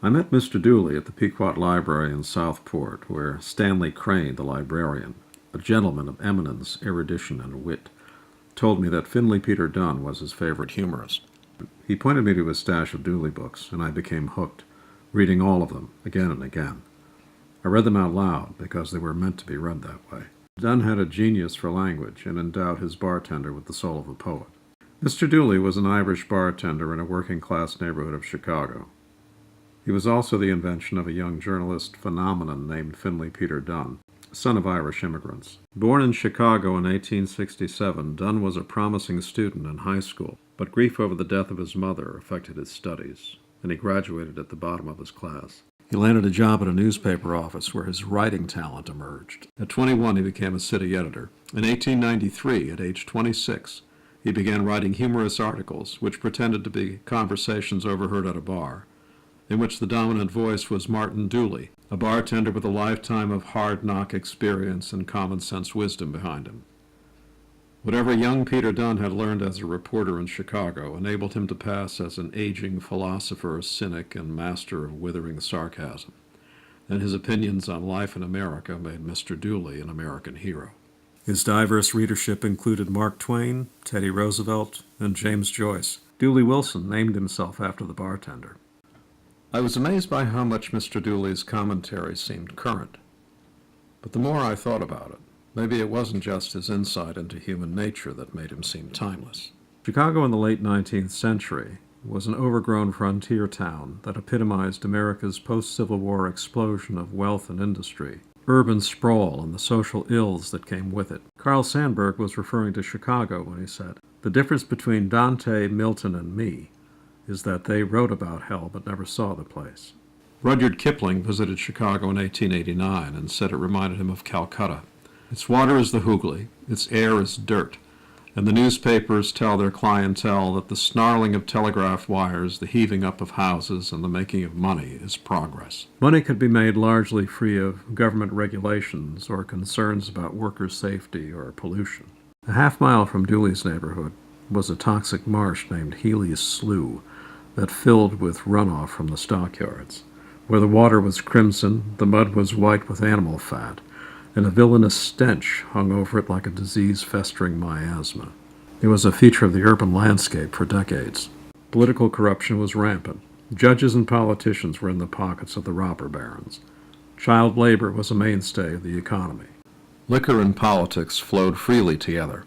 I met Mr. Dooley at the Pequot Library in Southport, where Stanley Crane, the librarian, a gentleman of eminence, erudition, and wit, told me that Finley Peter Dunne was his favorite humorist. He pointed me to his stash of Dooley books, and I became hooked, reading all of them, again and again. I read them out loud, because they were meant to be read that way. Dunne had a genius for language, and endowed his bartender with the soul of a poet. Mr. Dooley was an Irish bartender in a working-class neighborhood of Chicago. He was also the invention of a young journalist phenomenon named Finley Peter Dunne, son of Irish immigrants. Born in Chicago in 1867, Dunne was a promising student in high school, but grief over the death of his mother affected his studies, and he graduated at the bottom of his class. He landed a job at a newspaper office where his writing talent emerged. At 21, he became a city editor. In 1893, at age 26, he began writing humorous articles, which pretended to be conversations overheard at a bar, in which the dominant voice was Martin Dooley, a bartender with a lifetime of hard-knock experience and common-sense wisdom behind him. Whatever young Peter Dunne had learned as a reporter in Chicago enabled him to pass as an aging philosopher, cynic, and master of withering sarcasm, and his opinions on life in America made Mr. Dooley an American hero. His diverse readership included Mark Twain, Teddy Roosevelt, and James Joyce. Dooley Wilson named himself after the bartender. I was amazed by how much Mr. Dooley's commentary seemed current. But the more I thought about it, maybe it wasn't just his insight into human nature that made him seem timeless. Chicago in the late 19th century was an overgrown frontier town that epitomized America's post-Civil War explosion of wealth and industry, urban sprawl, and the social ills that came with it. Carl Sandburg was referring to Chicago when he said, "The difference between Dante, Milton, and me is that they wrote about hell but never saw the place." Rudyard Kipling visited Chicago in 1889 and said it reminded him of Calcutta. Its water is the Hooghly, its air is dirt, and the newspapers tell their clientele that the snarling of telegraph wires, the heaving up of houses, and the making of money is progress. Money could be made largely free of government regulations or concerns about worker safety or pollution. A half-mile from Dooley's neighborhood was a toxic marsh named Healy's Slough that filled with runoff from the stockyards, where the water was crimson, the mud was white with animal fat, and a villainous stench hung over it like a disease-festering miasma. It was a feature of the urban landscape for decades. Political corruption was rampant. Judges and politicians were in the pockets of the robber barons. Child labor was a mainstay of the economy. Liquor and politics flowed freely together.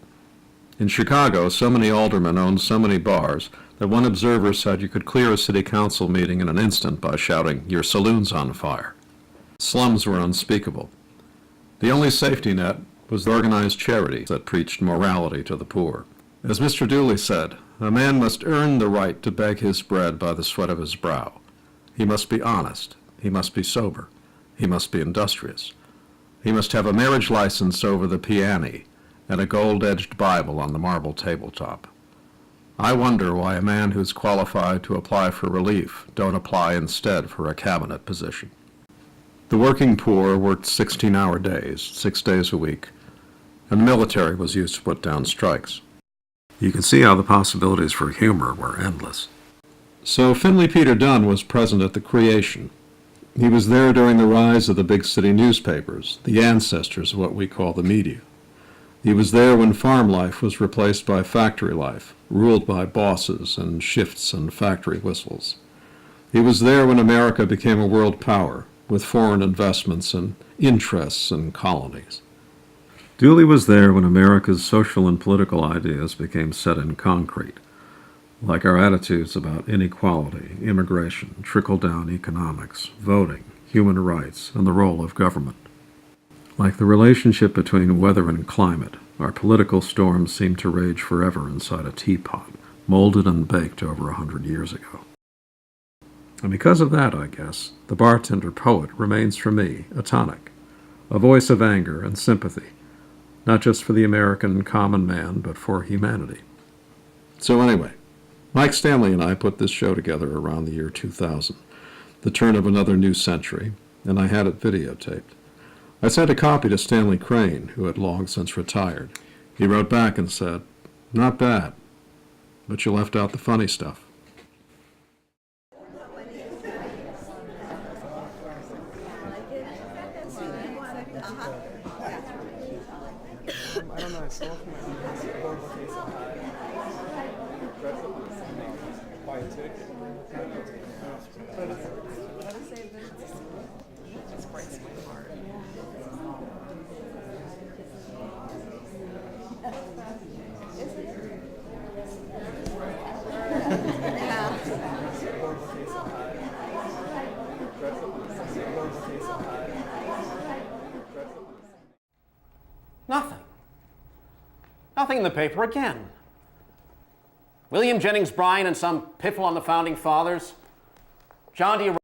In Chicago, so many aldermen owned so many bars that one observer said you could clear a city council meeting in an instant by shouting, "Your saloon's on fire." Slums were unspeakable. The only safety net was the organized charity that preached morality to the poor. As Mr. Dooley said, a man must earn the right to beg his bread by the sweat of his brow. He must be honest. He must be sober. He must be industrious. He must have a marriage license over the piano and a gold-edged Bible on the marble tabletop. I wonder why a man who's qualified to apply for relief don't apply instead for a cabinet position. The working poor worked 16-hour days, 6 days a week, and the military was used to put down strikes. You can see how the possibilities for humor were endless. So Finley Peter Dunne was present at the creation. He was there during the rise of the big city newspapers, the ancestors of what we call the media. He was there when farm life was replaced by factory life, ruled by bosses and shifts and factory whistles. He was there when America became a world power, with foreign investments and interests and colonies. Dooley was there when America's social and political ideas became set in concrete, like our attitudes about inequality, immigration, trickle-down economics, voting, human rights, and the role of government. Like the relationship between weather and climate, our political storms seem to rage forever inside a teapot, molded and baked over 100 years ago. And because of that, I guess, the bartender poet remains for me a tonic, a voice of anger and sympathy, not just for the American common man, but for humanity. So anyway, Mike Stanley and I put this show together around the year 2000, the turn of another new century, and I had it videotaped. I sent a copy to Stanley Crane, who had long since retired. He wrote back and said, "Not bad, but you left out the funny stuff." Nothing. Nothing in the paper again. William Jennings Bryan and some piffle on the Founding Fathers. John D.